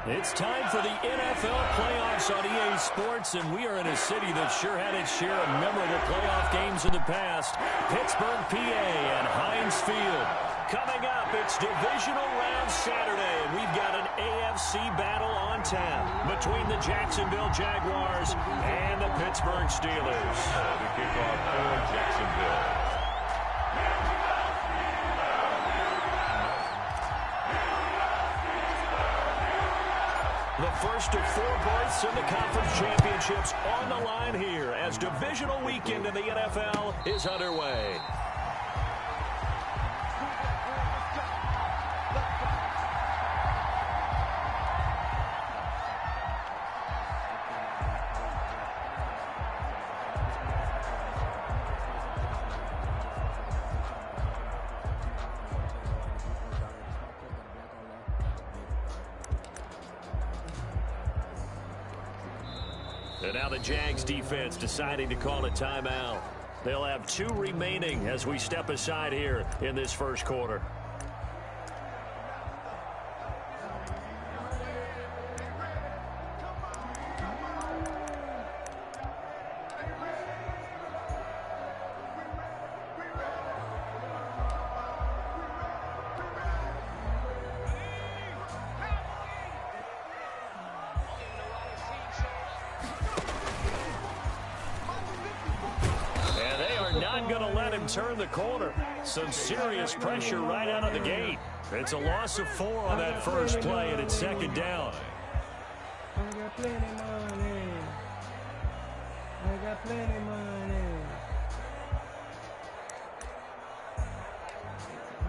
It's time for the NFL playoffs on EA Sports, and we are in a city that sure had its share of memorable playoff games in the past. Pittsburgh, PA, and Heinz Field. Coming up, it's Divisional Round Saturday, and we've got an AFC battle on tap between the Jacksonville Jaguars and the Pittsburgh Steelers. The kickoff for Jacksonville. The first of 4 berths in the conference championships on the line here as divisional weekend in the NFL is underway. And now the Jags defense deciding to call a timeout. They'll have 2 remaining as we step aside here in this first quarter. Turn the corner. Some serious pressure right out of the gate. It's a loss of 4 on that first play, and it's second down. I got plenty money. I got plenty money.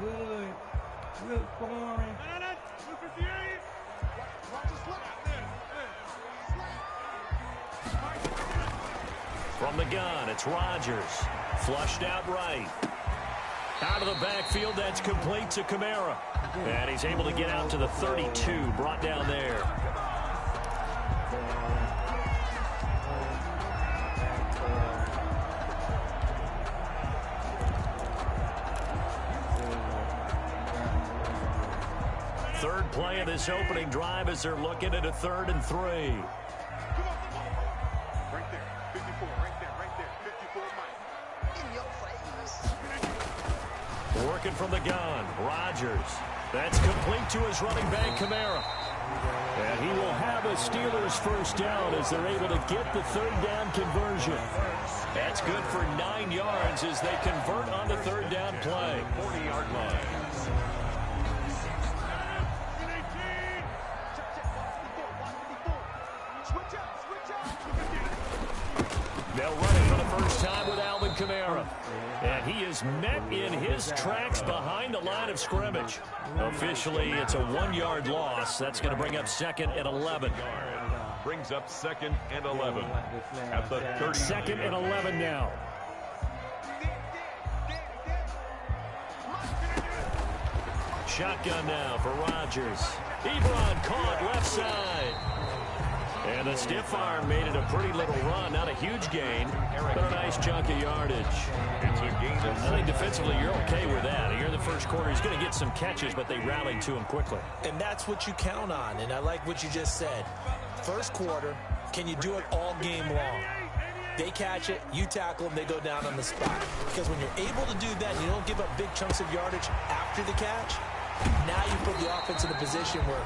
Good. Look for me. From the gun, it's Rodgers. Flushed out right. Out of the backfield, that's complete to Kamara. And he's able to get out to the 32, brought down there. Third play of this opening drive as they're looking at a 3rd and 3. Working from the gun, Rodgers. That's complete to his running back, Kamara. And he will have a Steelers first down as they're able to get the 3rd down conversion. That's good for 9 yards as they convert on the 3rd down play. 40-yard line. They'll run it for the first time with Alvin Kamara. And he is met in his tracks behind the line of scrimmage. Officially, it's a 1-yard loss. That's going to bring up 2nd and 11. Brings up 2nd and 11 at the 30. 2nd and 11 now. Shotgun now for Rodgers. Ebron caught left side. And the stiff arm made it a pretty little run. Not a huge gain, but a nice chunk of yardage. It's a gain of 6. I think defensively you're okay with that. Here in the first quarter, he's going to get some catches, but they rallied to him quickly. And that's what you count on, and I like what you just said. First quarter, can you do it all game long? They catch it, you tackle them, they go down on the spot. Because when you're able to do that, you don't give up big chunks of yardage after the catch, now you put the offense in a position where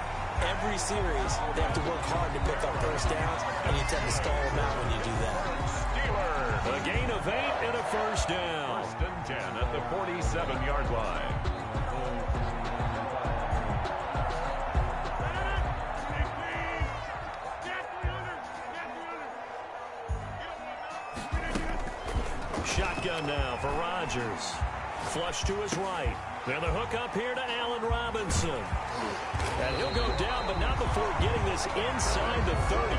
every series, they have to work hard to pick up first downs, and you tend to stall them out when you do that. Steelers, a gain of 8 and a first down. 1st and 10 at the 47-yard line. Shotgun now for Rodgers. Flush to his right. Now the hook up here to Allen Robinson. And he'll go down, but not before getting this inside the 30.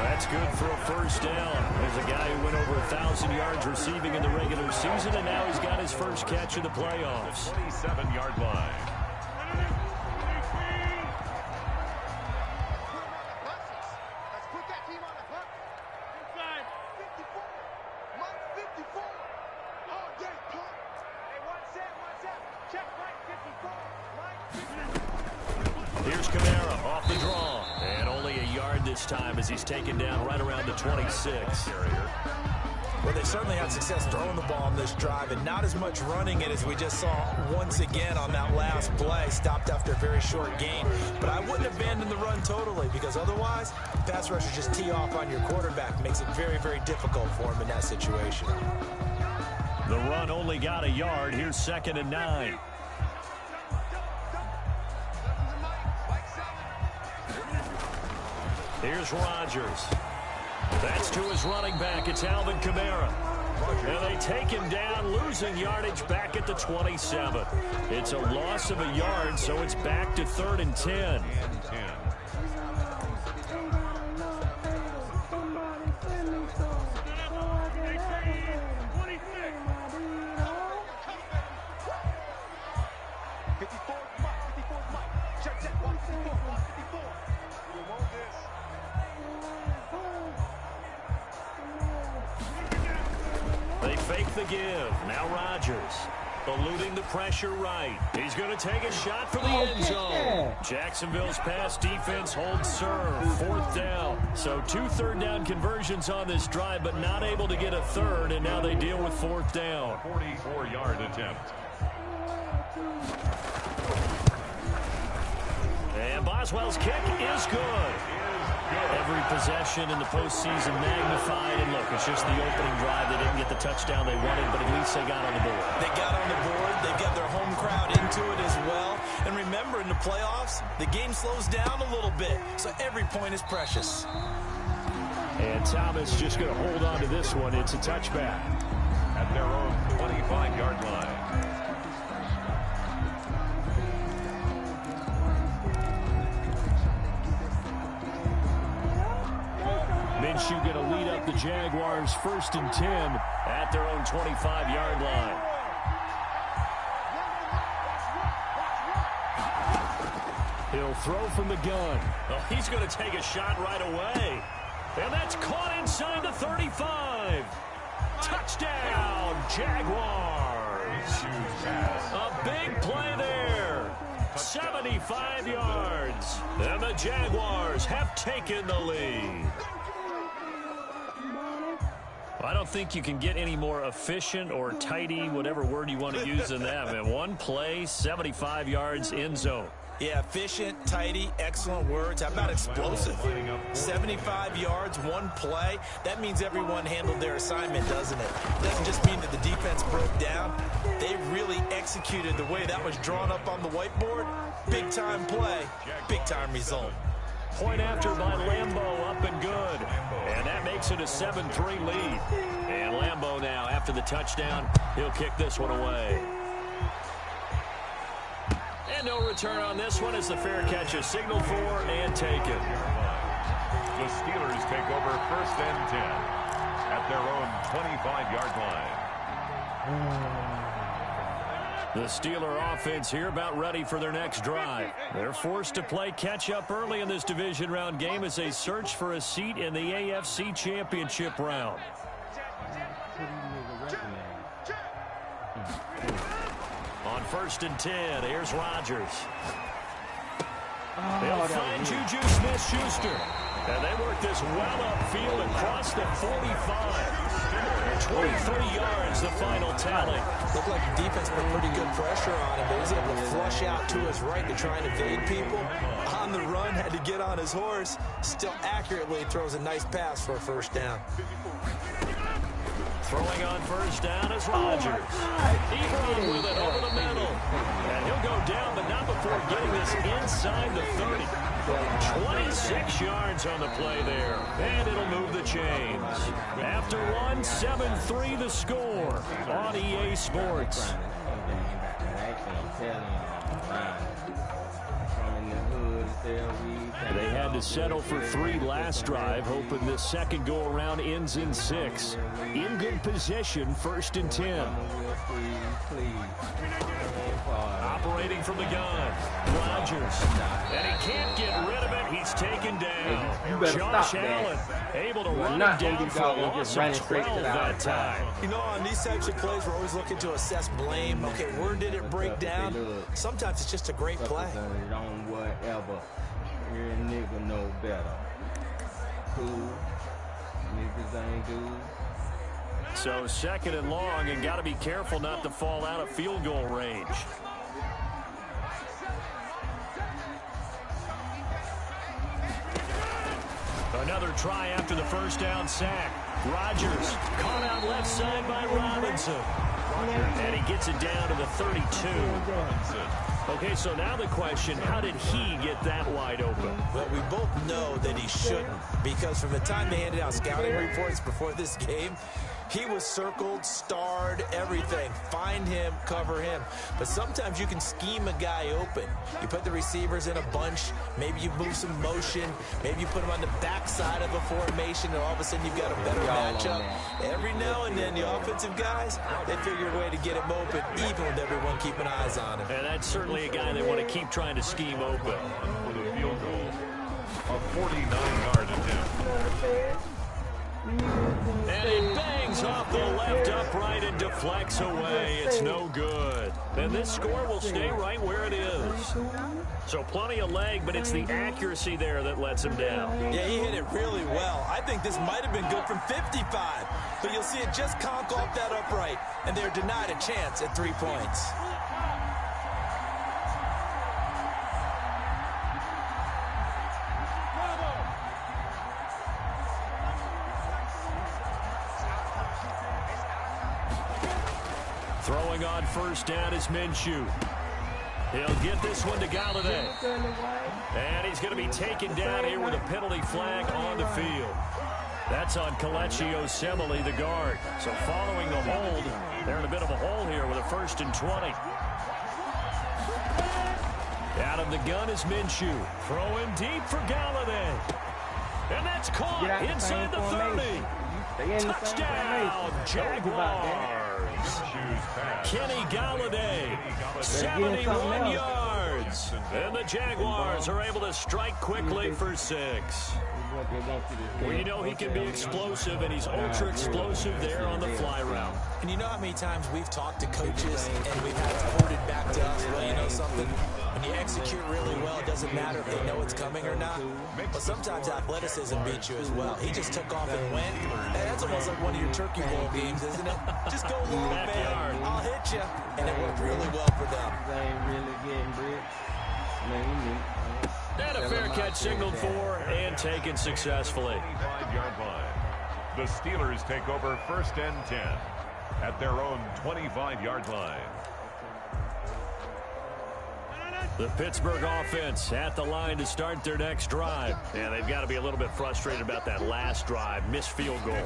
That's good for a first down. There's a guy who went over 1,000 yards receiving in the regular season, and now he's got his first catch in the playoffs. 27-yard line. Here's Kamara off the draw. And this time as he's taken down right around the 26. Well, they certainly had success throwing the ball on this drive and not as much running it as we just saw once again on that last play. Stopped after a very short gain. But I wouldn't abandon the run totally because otherwise, pass rushers just tee off on your quarterback. Makes it very, very difficult for him in that situation. The run only got a yard. Here's 2nd and 9. Here's Rodgers. That's to his running back. It's Alvin Kamara. And they take him down, losing yardage back at the 27. It's a loss of a yard, so it's back to 3rd and 10. They fake the give. Now Rodgers eluding the pressure right. He's going to take a shot for the end zone. Jacksonville's pass defense holds serve. 4th down. So 2 3rd down conversions on this drive, but not able to get a 3rd, and now they deal with 4th down. 44-yard attempt. And Boswell's kick is good. Every possession in the postseason magnified. And look, it's just the opening drive. They didn't get the touchdown they wanted, but at least they got on the board. They got on the board. They got their home crowd into it as well. And remember, in the playoffs, the game slows down a little bit. So every point is precious. And Thomas just going to hold on to this one. It's a touchback. At their own 25-yard line. Minshew going to lead up the Jaguars 1st and 10 at their own 25-yard line. He'll throw from the gun. Oh, he's going to take a shot right away. And that's caught inside the 35. Touchdown, Jaguars. A big play there. 75 yards. And the Jaguars have taken the lead. I don't think you can get any more efficient or tidy, whatever word you want to use in that, man. One play, 75 yards, end zone. Yeah, efficient, tidy, excellent words. How about explosive? 75 yards, one play. That means everyone handled their assignment, doesn't it? It doesn't just mean that the defense broke down. They really executed the way that was drawn up on the whiteboard. Big-time play, big-time result. Point after by Lambeau, up and good. And that makes it a 7-3 lead. And Lambeau now, after the touchdown, he'll kick this one away. And no return on this one as the fair catch is signaled for and taken. The Steelers take over 1st and 10 at their own 25-yard line. The Steeler offense here about ready for their next drive. They're forced to play catch-up early in this division round game as they search for a seat in the AFC Championship round. On 1st and 10, here's Rodgers. They'll find Juju Smith-Schuster. And they work this well upfield across the 45. 23 yards, the final tally. Looked like the defense put pretty good pressure on him, but he was able to flush out to his right to try and evade people. On the run, had to get on his horse. Still accurately throws a nice pass for a 1st down. Throwing on 1st down is Rodgers. Ebron with it over the middle. And he'll go down, but not before getting this inside the 30. 26 yards on the play there. And it'll move the chains. After one, 7-3 the score on EA Sports. They had to settle for 3 last drive, hoping this second go-around ends in 6. In good position, 1st and 10. Operating from the gun, Rodgers. And he can't get rid of it. He's taken down. Josh Allen able to run him down for a loss of 12 that time. You know, on these types of plays, we're always looking to assess blame. Okay, where did it break down? Sometimes it's just a great play. Your nigga know better. cool. Niggas ain't dudes. So 2nd and long, and got to be careful not to fall out of field goal range. Another try after the first down sack. Rodgers caught out left side by Robinson. And he gets it down to the 32. Okay, so now the question, how did he get that wide open? Well, we both know that he shouldn't, because from the time they handed out scouting reports before this game, he was circled, starred, everything. Find him, cover him. But sometimes you can scheme a guy open. You put the receivers in a bunch. Maybe you move some motion. Maybe you put them on the backside of a formation, and all of a sudden you've got a better matchup. Every now and then, the offensive guys, they figure a way to get him open, even with everyone keeping eyes on him. And that's certainly a guy they want to keep trying to scheme open. With a field goal, a 49-yard attempt. And it bangs off the left upright and deflects away. It's no good. And this score will stay right where it is. So plenty of leg, but it's the accuracy there that lets him down. Yeah, he hit it really well. I think this might have been good from 55. But you'll see it just conk off that upright. And they're denied a chance at 3 points. Throwing on first down is Minshew. He'll get this one to Galladay. And he's going to be taken down here with a penalty flag on the field. That's on Kelechi Osemele, the guard. So following the hold, they're in a bit of a hole here with a 1st and 20. Out of the gun is Minshew. Throwing deep for Galladay. And that's caught inside the 30. Touchdown, Jaguars. Kenny Galladay, 71 yards. And the Jaguars are able to strike quickly for 6. Well, you know he can be explosive, and he's ultra explosive there on the fly route. And you know how many times we've talked to coaches and we've had to hold it back to us? Well, you know something? When you execute really well, it doesn't matter if they know it's coming or not. But sometimes athleticism beats you as well. He just took off and went. And that's almost like one of your Turkey Bowl games, isn't it? Just go long, man. I'll hit you. And it worked really well for them. They ain't really getting bricks. And a fair catch signaled for and taken successfully. 25-yard line. The Steelers take over 1st and 10 at their own 25-yard line. The Pittsburgh offense at the line to start their next drive. And they've got to be a little bit frustrated about that last drive. Missed field goal.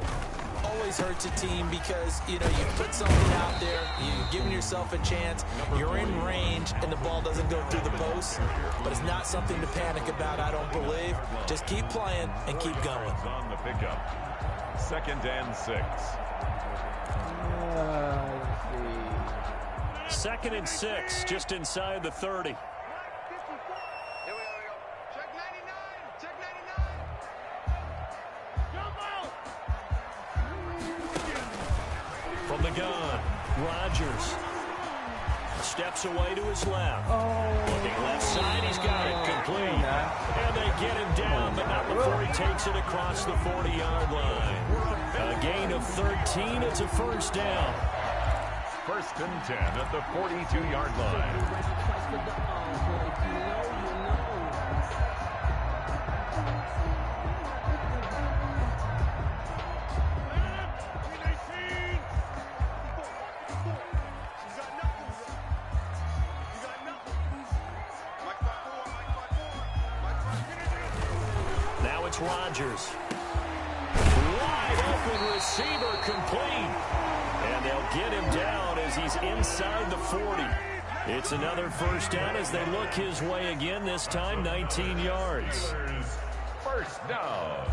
Always hurts a team because, you know, you put something out there, you're giving yourself a chance, you're in range, and the ball doesn't go through the post. But it's not something to panic about, I don't believe. Just keep playing and keep going. On the pickup. 2nd and 6. 2nd and 6, just inside the 30. From the gun, Rodgers steps away to his left. Looking left side, he's got it complete. And they get him down, but not before he takes it across the 40-yard line. A gain of 13, it's a 1st down. 1st and 10 at the 42-yard line. Now it's Rodgers. Wide open receiver complete. And they'll get him down as he's inside the 40. It's another 1st down as they look his way again, this time 19 yards. 1st down.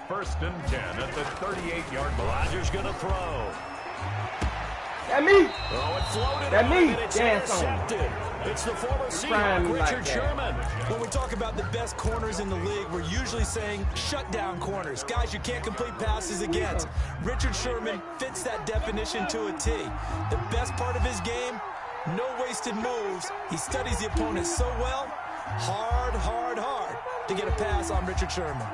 1st and 10 at the 38-yard line. Rodgers going to throw. That me. Oh, it floated That on, me. and it's Dance on. intercepted. It's the former Trying Seahawk, me like Richard that. Sherman. When we talk about the best corners in the league, we're usually saying shutdown corners. Guys you can't complete passes against. Richard Sherman fits that definition to a T. The best part of his game, no wasted moves. He studies the opponent so well, hard to get a pass on Richard Sherman.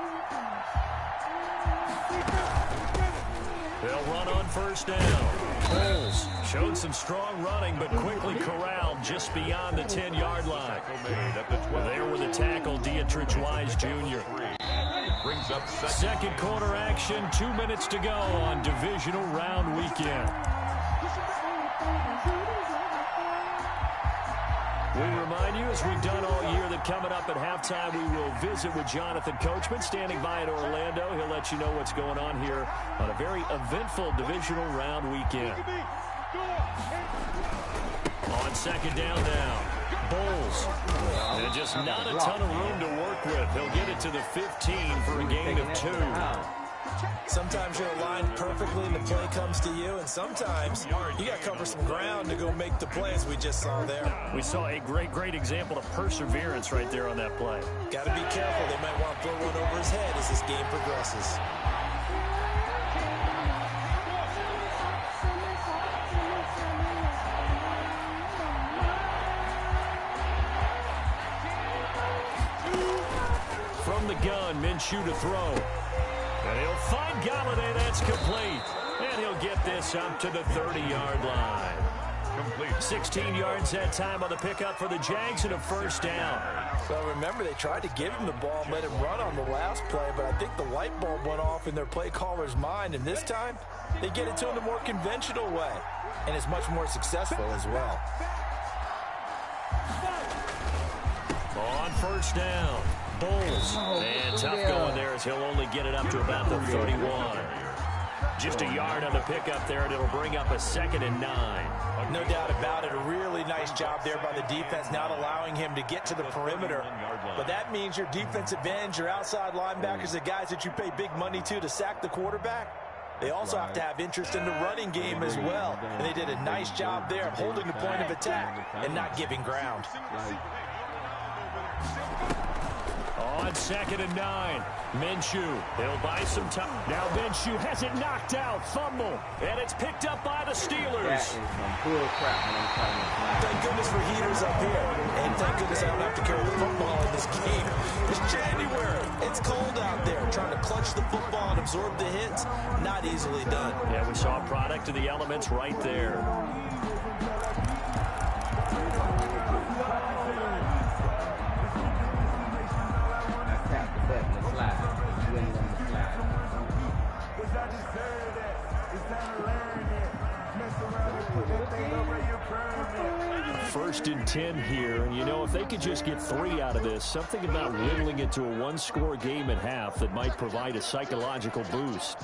They'll run on first down. Bulls showed some strong running, but quickly corralled just beyond the 10-yard line. There with the tackle, Dietrich Wise Jr. Brings up second quarter action, 2 minutes to go on divisional round weekend. We remind you, as we've done all year, that coming up at halftime, we will visit with Jonathan Coachman, standing by in Orlando. He'll let you know what's going on here on a very eventful divisional round weekend. On second down now, Bulls. And just not a ton of room to work with. He'll get it to the 15 for a gain of 2. Sometimes you're aligned perfectly and the play comes to you, and sometimes you got to cover some ground to go make the play, as we just saw there. We saw a great example of perseverance right there on that play. Got to be careful. They might want to throw one over his head as this game progresses. From the gun, Minshew to throw. And he'll find Galladay. That's complete. And he'll get this up to the 30-yard line. Complete. 16 yards that time on the pickup for the Jags and a first down. Well, remember, they tried to give him the ball and let him run on the last play, but I think the light bulb went off in their play caller's mind, and this time they get it to him the more conventional way, and it's much more successful as well. On first down, Bulls. And tough going there as he'll only get it up to about the 31. Just a yard on the pickup there, and it'll bring up a 2nd and 9. No doubt about it. A really nice job there by the defense, not allowing him to get to the perimeter. But that means your defensive ends, your outside linebackers, the guys that you pay big money to sack the quarterback, they also have to have interest in the running game as well. And they did a nice job there of holding the point of attack and not giving ground. On 2nd and 9, Minshew. He'll buy some time. Now Minshew has it knocked out. Fumble. And it's picked up by the Steelers. That is some bull crap, man. Thank goodness for heaters up here. And thank goodness I don't have to carry the football in this game. It's January. It's cold out there. Trying to clutch the football and absorb the hits, not easily done. Yeah, we saw a product of the elements right there. First and 10 here, and you know, if they could just get 3 out of this, something about whittling it to a one-score game at half that might provide a psychological boost.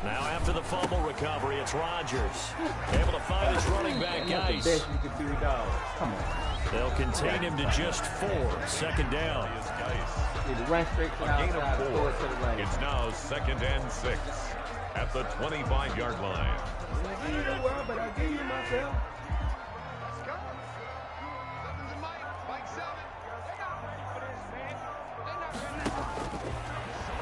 Now after the fumble recovery, it's Rodgers. Able to find his running back, Geis. Come on. They'll contain him to just 4. 2nd down. Run straight to the outside, throw it to the lane. It's now 2nd and 6 at the 25-yard line.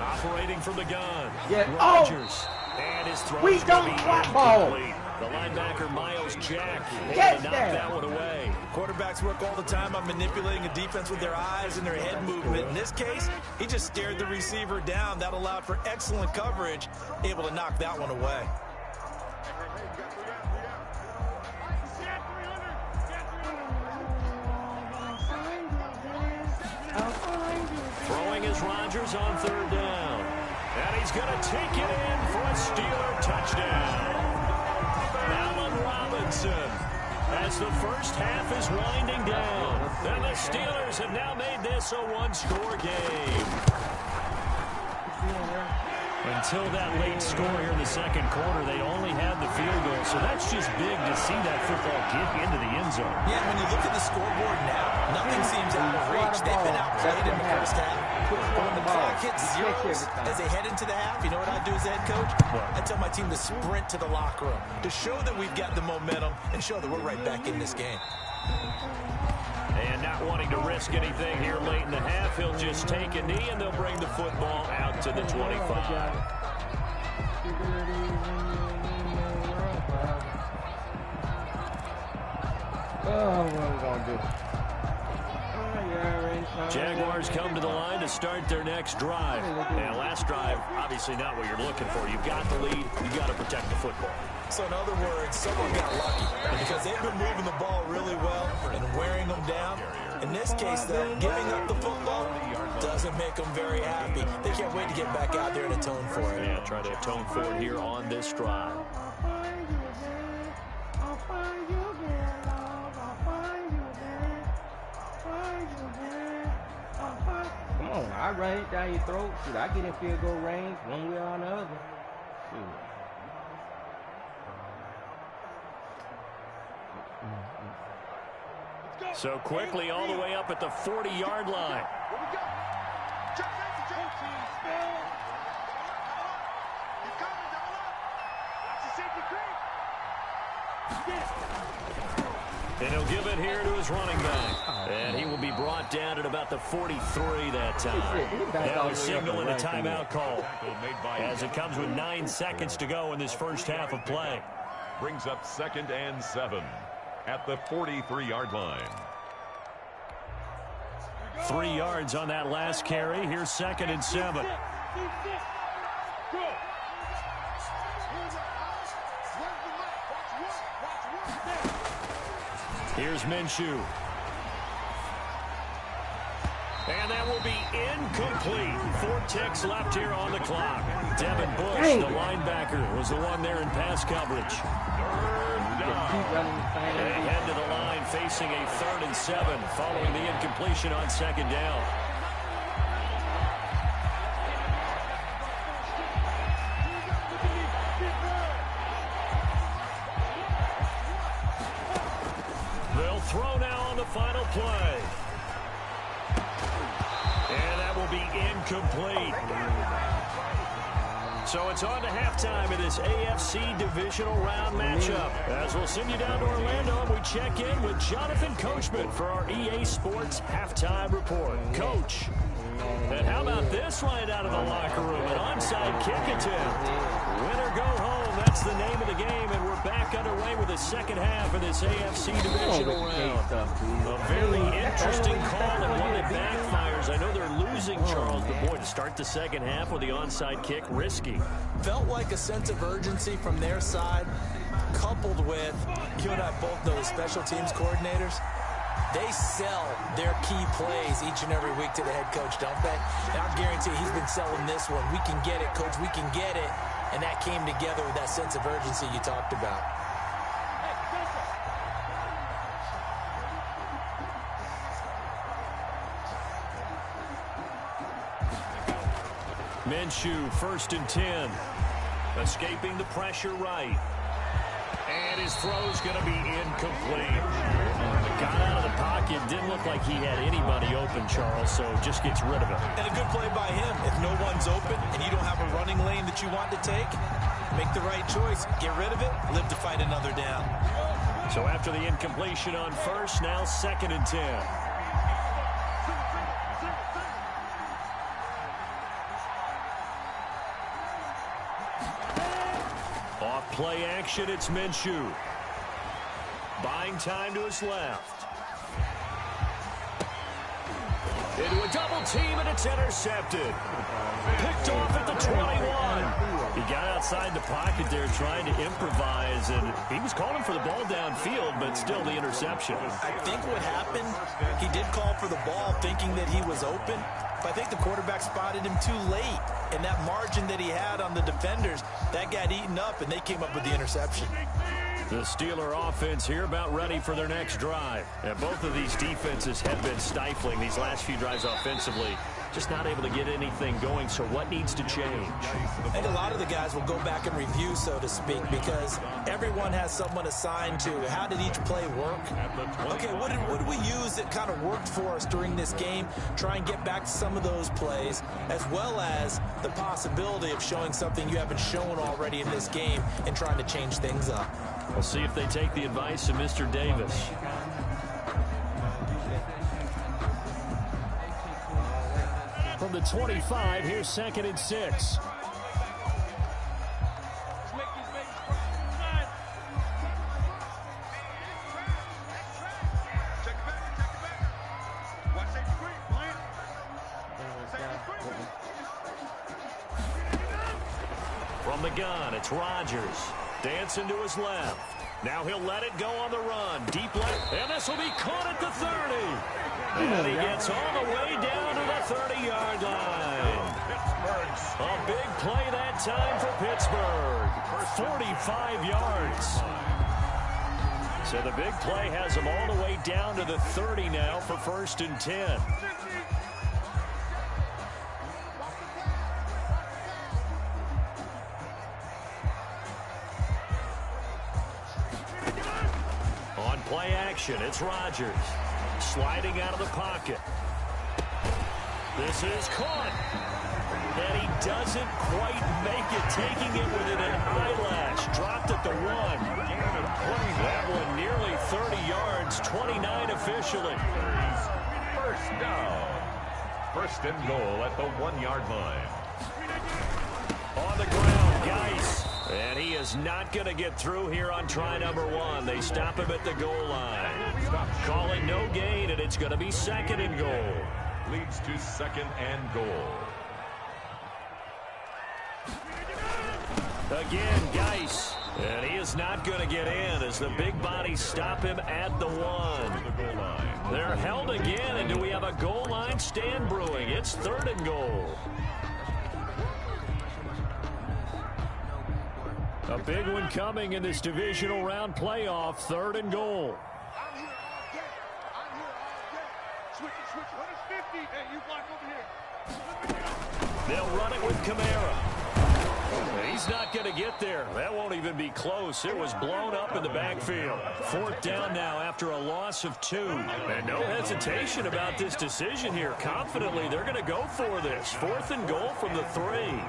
Operating from the gun. Yeah. Rodgers. And his throw We don't flat ball. The linebacker, Miles Jack, able Catch to knock that. that one away. Quarterbacks work all the time on manipulating a defense with their eyes and their head movement. In this case, he just stared the receiver down. That allowed for excellent coverage, able to knock that one away. Throwing is Rodgers on 3rd down. And he's going to take it in for a Steeler touchdown. Allen Robinson, as the first half is winding down. And the Steelers have now made this a one-score game. Until that late score here in the 2nd quarter, they only had the field goal. So that's just big to see that football get into the end zone. Yeah, when you look at the scoreboard now, nothing seems out of reach. They've been outplayed in the first half. But when the clock hits zeros as they head into the half, you know what I do as a head coach? I tell my team to sprint to the locker room to show that we've got the momentum and show that we're right back in this game. And not wanting to risk anything here late in the half, he'll just take a knee, and they'll bring the football out to the 25. Oh, what are we going to do? Jaguars come to the line to start their next drive. And last drive, obviously not what you're looking for. You've got the lead. You've got to protect the football. So in other words, someone got lucky because they've been moving the ball really well and wearing them down. In this case, though, giving up the football doesn't make them very happy. They can't wait to get back out there and atone for it. Yeah, try to atone for it here on this drive. Come on, I run it down your throat. Should I get in field goal range one way or another? Shoot. So quickly all the way up at the 40-yard line. And he'll give it here to his running back. And he will be brought down at about the 43 that time. That was signaling a timeout call as it comes with 9 seconds to go in this first half of play. Brings up 2nd and 7 at the 43-yard line. 3 yards on that last carry. Here's 2nd and 7. Here's Minshew. And that will be incomplete. 4 ticks left here on the clock. Devin Bush, the linebacker, was the one there in pass coverage. And they head to the line facing a 3rd and 7 following the incompletion on 2nd down. They'll throw now on the final play. And that will be incomplete. So it's on to halftime in this AFC divisional round matchup. As we'll send you down to Orlando and we check in with Jonathan Coachman for our EA Sports halftime report. Coach, and how about this right out of the locker room? An onside kick attempt. Win or go home. That's the name of the game, and we're back underway with the second half of this AFC divisional round. A very interesting call and one that backfires. I know they're losing, Charles, but boy, to start the second half with the onside kick, risky. Felt like a sense of urgency from their side, coupled with, you and I both know the special teams coordinators, they sell their key plays each and every week to the head coach, don't they? And I guarantee he's been selling this one. We can get it, coach, we can get it. And that came together with that sense of urgency you talked about. Minshew, 1st and 10. Escaping the pressure right. And his throw's going to be incomplete. Got out of the pocket. Didn't look like he had anybody open, Charles, so just gets rid of it. And a good play by him. If no one's open and you don't have a running lane that you want to take, make the right choice. Get rid of it. Live to fight another down. So after the incompletion on 1st, now 2nd and 10. Off play action, it's Minshew. Buying time to his left. Into a double team, and it's intercepted. Picked off at the 21. He got outside the pocket there trying to improvise, and he was calling for the ball downfield, but still the interception. I think what happened, he did call for the ball thinking that he was open, but I think the quarterback spotted him too late. And that margin that he had on the defenders, that got eaten up, and they came up with the interception. The Steeler offense here about ready for their next drive. And both of these defenses have been stifling these last few drives offensively. Just not able to get anything going, so what needs to change? I think a lot of the guys will go back and review, so to speak, because everyone has someone assigned to how did each play work. Okay, what did we use that kind of worked for us during this game? Try and get back to some of those plays, as well as the possibility of showing something you haven't shown already in this game and trying to change things up. We'll see if they take the advice of Mr. Davis. From the 25, here's 2nd and 6. From the gun, it's Rodgers. Dancing to his left. Now he'll let it go on the run. Deep left, and this will be caught at the 30. And he gets all the way down to the 30-yard line. A big play that time for Pittsburgh. 45 yards. So the big play has him all the way down to the 30 now for 1st and 10. On play action, it's Rodgers. Sliding out of the pocket. This is caught. And he doesn't quite make it, taking it within an eyelash. Dropped at the 1. That one nearly 30 yards, 29 officially. First down. 1st and goal at the 1-yard line. On the ground, Geis. And he is not going to get through here on try number 1. They stop him at the goal line. Calling no gain, and it's going to be 2nd and goal. Leads to 2nd and goal. Again, Geis. And he is not going to get in as the big bodies stop him at the 1. They're held again, and do we have a goal line stand brewing? It's 3rd and goal. A big one coming in this divisional round playoff, 3rd and goal. They'll run it with Kamara. He's not going to get there. That won't even be close. It was blown up in the backfield. 4th down now after a loss of 2. And no hesitation about this decision here. Confidently, they're going to go for this. 4th and goal from the 3.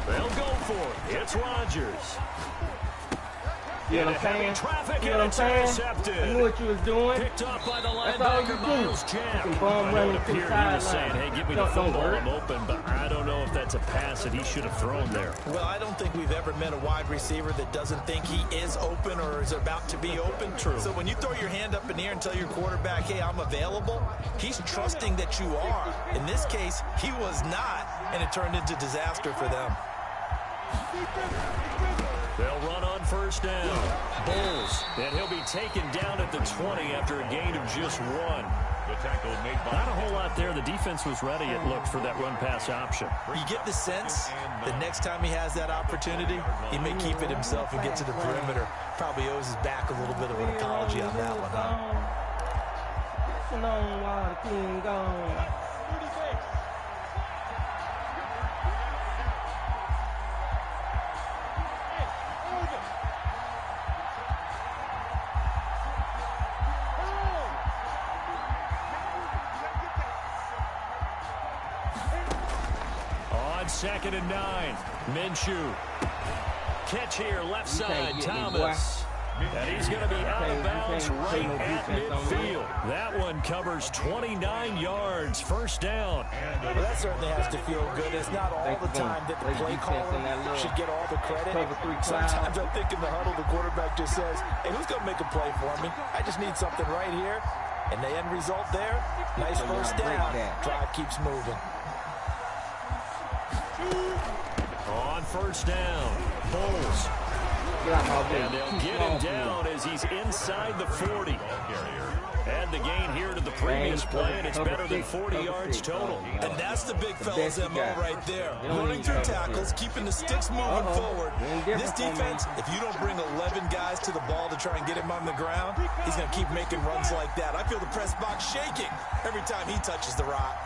They'll go for it. It's Rodgers. You know what I'm saying? Traffic, You know what I'm saying? intercepted. I knew what you was doing. Picked up by the That's all you linebacker, do. Miles Jack. You can bum running to the He was saying, sideline. hey, give me the Don't football, worry. I'm open, but I don't know if that's a pass that he should have thrown there. Well, I don't think we've ever met a wide receiver that doesn't think he is open or is about to be open. True. So when you throw your hand up in the air and tell your quarterback, hey, I'm available, he's trusting that you are. In this case, he was not, and it turned into disaster for them. They'll run on 1st down. Bulls, and he'll be taken down at the 20 after a gain of just 1. The tackle made by... Not a whole lot there. The defense was ready, it looked, for that run-pass option. You get the sense the next time he has that opportunity, he may keep it himself and get to the perimeter. Probably owes his back a little bit of an apology on that one, huh? While the king gone. On 2nd and 9, Minshew. Catch here, left side, Thomas. And he's going to be out of bounds right at midfield. That one covers 29 yards, 1st down. Well, that certainly has to feel good. It's not all the time that the play caller should get all the credit. Sometimes I think in the huddle, the quarterback just says, hey, who's going to make a play for me? I just need something right here. And the end result there, nice 1st down. Drive keeps moving. On 1st down, Bulls. And they'll get him down as he's inside the 40. Add the gain here to the previous play, and it's better than 40 yards total. And that's the big fella's MO right there. Running through tackles, keeping the sticks moving forward. This defense, if you don't bring 11 guys to the ball to try and get him on the ground, he's going to keep making runs like that. I feel the press box shaking every time he touches the rock.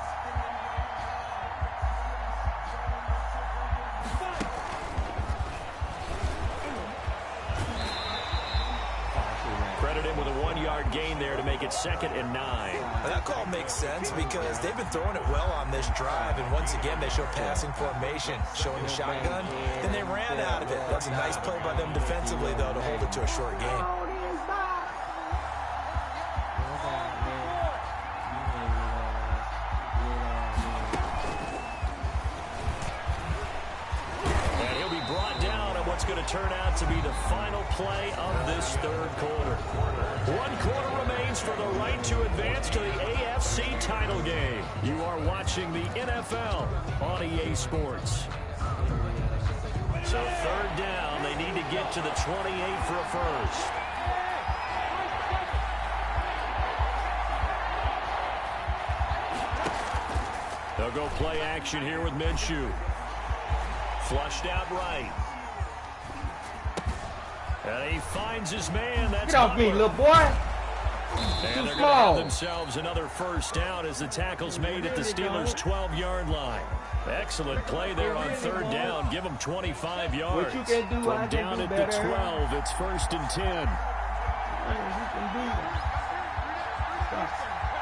Credit him with a 1-yard gain there to make it 2nd and 9. Well, that call makes sense because they've been throwing it well on this drive, and once again they show passing formation, showing the shotgun. Then they ran out of it. That's a nice play by them defensively, though, to hold it to a short gain. And he'll be brought down on what's going to to turn out to be the final play of this third quarter. 1 quarter remains for the right to advance to the AFC title game. You are watching the NFL on EA Sports. So third down, they need to get to the 28 for a first. They'll go play action here with Minshew. Flushed out right. And he finds his man. That's Get off me, little boy. And they're going to have themselves another first down as the tackle's made at the Steelers' 12-yard line. Excellent play there on third down. Give them 25 yards. From down at the 12, it's 1st and 10.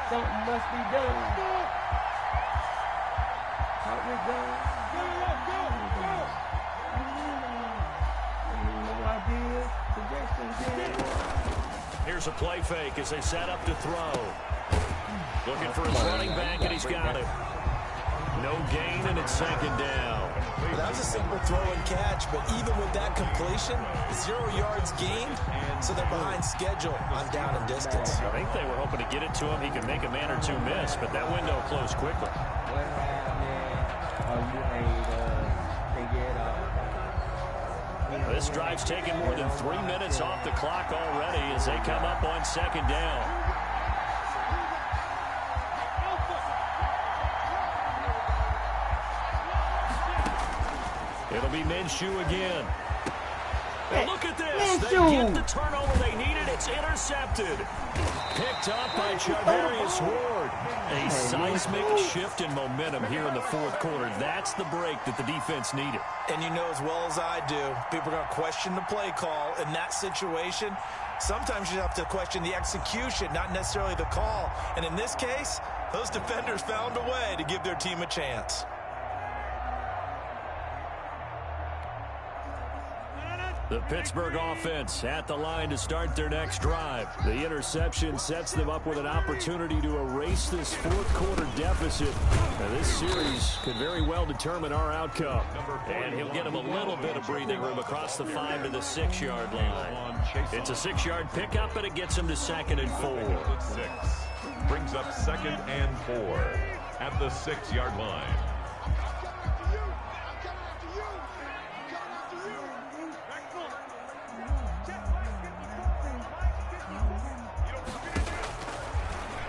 Something must be done. Here's a play fake as they set up to throw. Looking for his running back, and he's got it. No gain, and it's 2nd down. Well, that was a simple throw and catch, but even with that completion, 0 yards gained, so they're behind schedule on down and distance. I think they were hoping to get it to him. He could make a man or two miss, but that window closed quickly. This drive's taken more than 3 minutes off the clock already as they come up on 2nd down. It'll be Minshew again. And look at this. They get the turnover they needed. It's intercepted. Picked up by Charvarius Ward. A seismic shift in momentum here in the 4th quarter. That's the break that the defense needed. And you know as well as I do, people are going to question the play call in that situation. Sometimes you have to question the execution, not necessarily the call. And in this case, those defenders found a way to give their team a chance. The Pittsburgh offense at the line to start their next drive. The interception sets them up with an opportunity to erase this 4th quarter deficit. Now, this series could very well determine our outcome. And he'll get him a little bit of breathing room across the 5 to the 6-yard line. It's a 6-yard pickup, and it gets him to 2nd and 4. 6 brings up 2nd and 4 at the 6-yard line.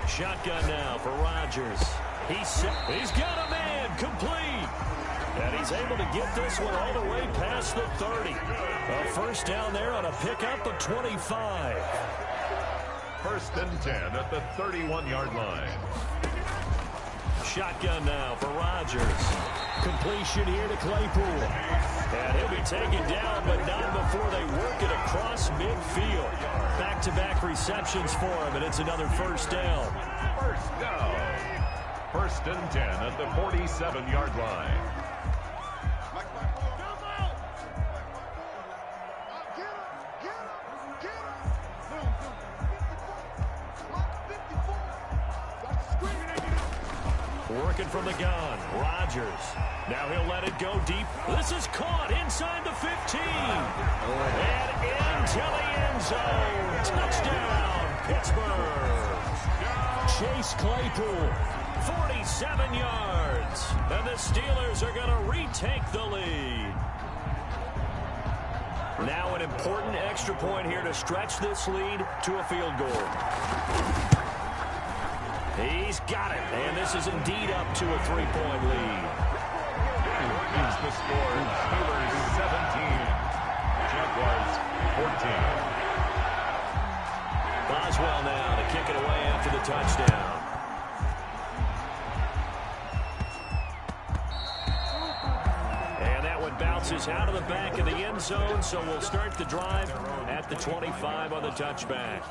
Shotgun now for Rodgers. He's got a man complete. And he's able to get this one all the way past the 30. A first down there on a pickup of 25. 1st and 10 at the 31-yard line. Shotgun now for Rodgers. Completion here to Claypool. And he'll be taken down, but not before they work it across midfield. Back-to-back receptions for him, and it's another first down. First down. 1st and 10 at the 47-yard line. Working from the gun, Rodgers. Now he'll let it go deep. This is caught inside the 15. And into the end zone. Touchdown, Pittsburgh. Chase Claypool, 47 yards. And the Steelers are going to retake the lead. Now an important extra point here to stretch this lead to a field goal. He's got it, and this is indeed up to a 3-point lead. It's the score. Steelers 17, Jaguars 14. Boswell now to kick it away after the touchdown. And that one bounces out of the back of the end zone, so we'll start the drive at the 25 on the touchback.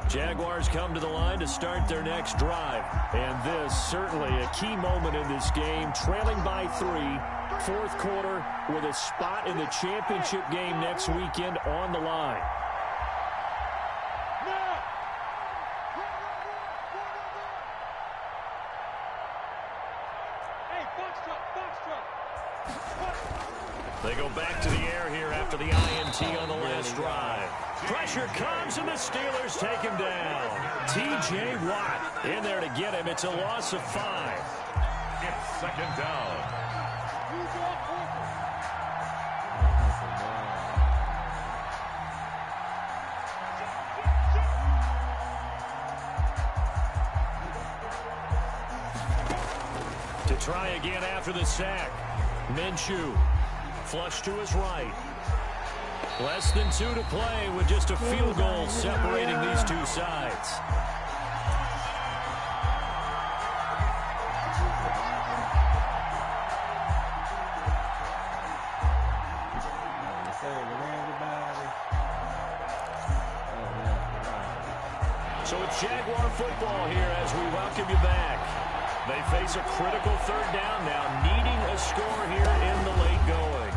Jaguars come to the line to start their next drive. And this certainly a key moment in this game. Trailing by 3, 4th quarter with a spot in the championship game next weekend on the line. They go back to the air here after the INT on the last drive. Pressure comes, and the Steelers take him down. T.J. Watt in there to get him. It's a loss of 5. It's second down. To try again after the sack. Minshew, flush to his right. Less than 2 to play with just a field goal separating these two sides. So it's Jaguar football here as we welcome you back. They face a critical third down now, needing a score here in the late going.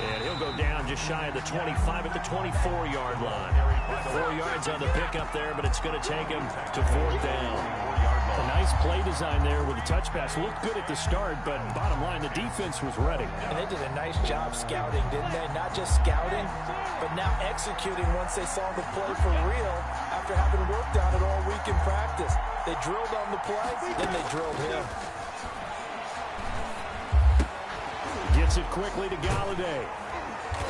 And he'll go down just shy of the 25 at the 24-yard line. 4 yards on the pickup there, but it's going to take him to 4th down. A nice play design there with the touch pass. Looked good at the start, but bottom line, the defense was ready. And they did a nice job scouting, didn't they? Not just scouting, but now executing once they saw the play for real after having worked on it all week in practice. They drilled on the play, then they drilled him. Gets it quickly to Galladay.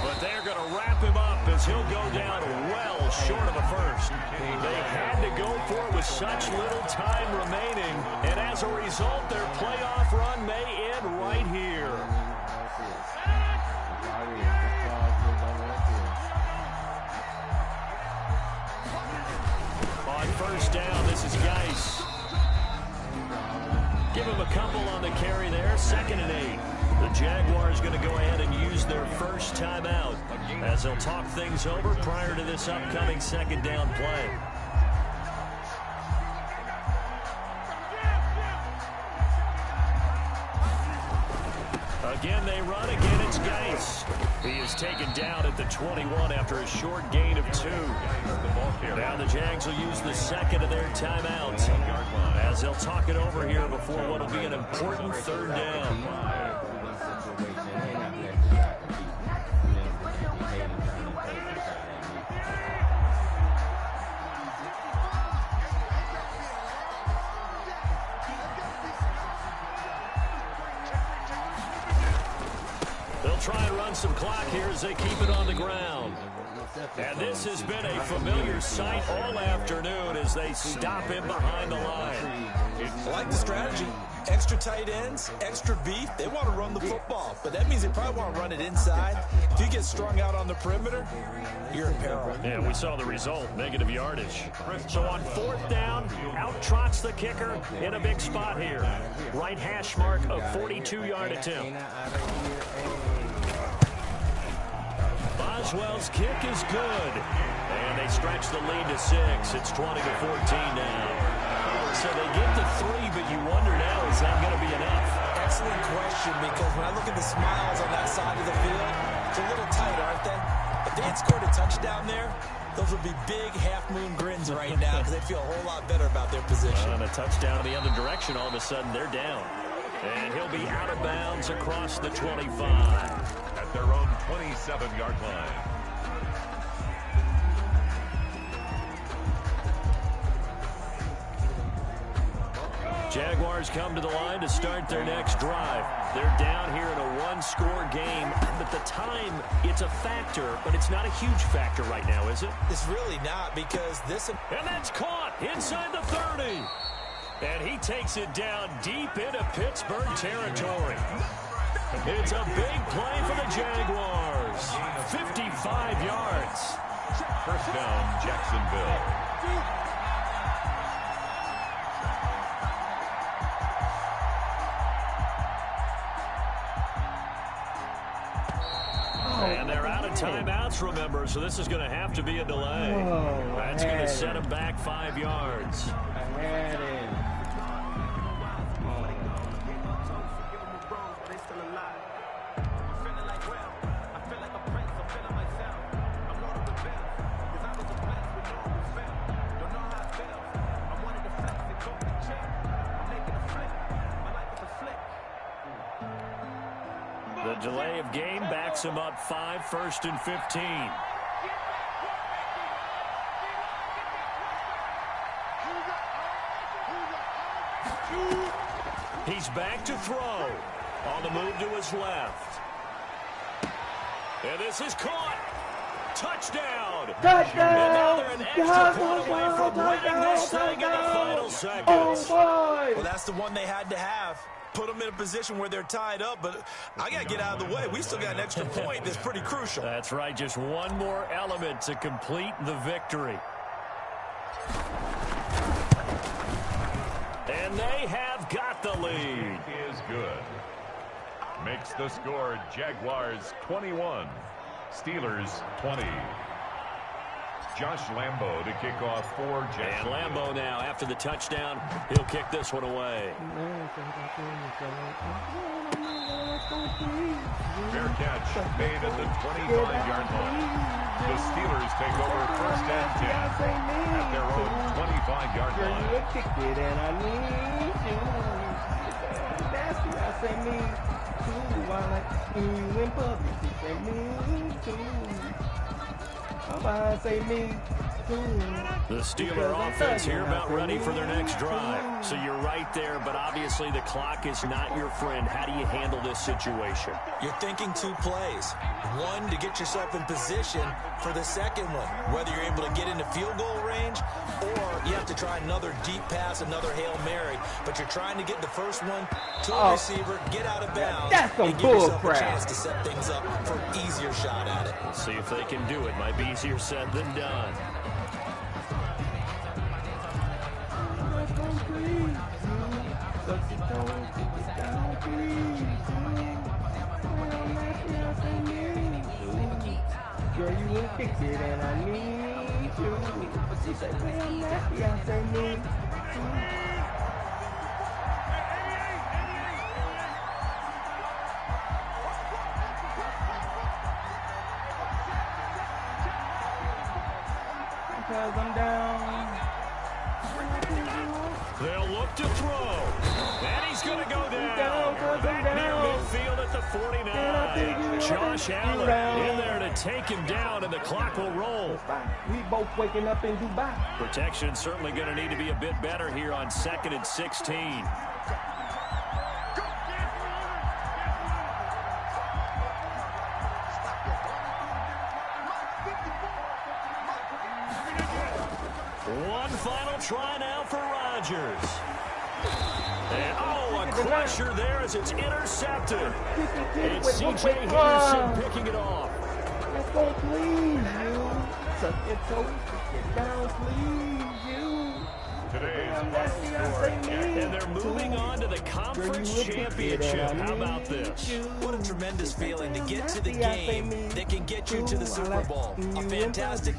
But they're going to wrap him up as he'll go down well short of a first. They had to go for it with such little time remaining. And as a result, their playoff run may end right here. On first down, this is Geis. Give him a couple on the carry there. 2nd and 8. The Jaguars going to go ahead and use their first timeout as they'll talk things over prior to this upcoming 2nd down play. Again, they run. Again, it's Geis. He is taken down at the 21 after a short gain of 2. Now the Jags will use the 2nd of their timeouts as they'll talk it over here before what will be an important 3rd down. They'll try and run some clock here as they keep it on the ground. And this has been a familiar sight all afternoon as they stop him behind the line. I like the strategy. Extra tight ends, extra beef. They want to run the football, but that means they probably want to run it inside. If you get strung out on the perimeter, you're in peril. Yeah, we saw the result, negative yardage. So on 4th down, out trots the kicker in a big spot here. Right hash mark, a 42-yard attempt. Boswell's kick is good. And they stretch the lead to 6. It's 20-14 now. So they get to 3, but you wonder now, is that going to be enough? Excellent question, because when I look at the smiles on that side of the field, it's a little tight, aren't they? If they had scored a touchdown there, those would be big half-moon grins right now because they feel a whole lot better about their position. On a touchdown in the other direction, all of a sudden they're down. And he'll be out of bounds across the 25. At their own 27-yard line. Jaguars come to the line to start their next drive. They're down here in a 1-score game, but the time, it's a factor, but it's not a huge factor right now, is it? It's really not, because this... And that's caught inside the 30. And he takes it down deep into Pittsburgh territory. It's a big play for the Jaguars. 55 yards. First down, Jacksonville. And they're out of timeouts, remember, so this is going to have to be a delay. That's going to set him back 5 yards. I had it. game backs him up 5, 1st and 15. He's back to throw. On the move to his left. And this is caught. Touchdown. Touchdown. And now they're an extra point away from winning this thing in the final seconds. Oh, Well, that's the one they had to have. Put them in a position where they're tied up, but I got to get out of the way. We still got an extra point that's pretty crucial. That's right, just one more element to complete the victory. And they have got the lead. Is good. Makes the score Jaguars 21, Steelers 20. Josh Lambo to kick off for Jacksonville. And Lambo now, after the touchdown, he'll kick this one away. Fair catch made at the 25-yard line. The Steelers take over 1st and 10 at their own 25-yard line. You kicked it and I need you. Nasty, I say me too. I like you in public. You say me too. I say me too. The Steeler offense here about ready for their next drive. So you're right there, but obviously the clock is not your friend. How do you handle this situation? You're thinking 2 plays. One, to get yourself in position for the second one, whether you're able to get into field goal range or you have to try another deep pass, another Hail Mary. But you're trying to get the first one to a receiver, get out of bounds, and give yourself a chance to set things up for an easier shot at it. Let's see if they can do it. Might be easier said than done. Girl, you will fix it and I need you. She said, hey, I'm nasty, I say me too. Because I'm down. They'll look to throw. And he's going to go down. Back near midfield at the 49. Josh Allen in there to take him down, and the clock will roll. We both waking up in Dubai. Protection certainly going to need to be a bit better here on 2nd and 16. One final try now for Rodgers. And, a crusher there as it's intercepted. It's C.J. Henderson picking it off. Let's go, please, you. Suck your toes, get down, please, you. Today's final score. And they're moving on to the conference championship. How about this? What a tremendous feeling to get to the game that can get you to the Super Bowl. A fantastic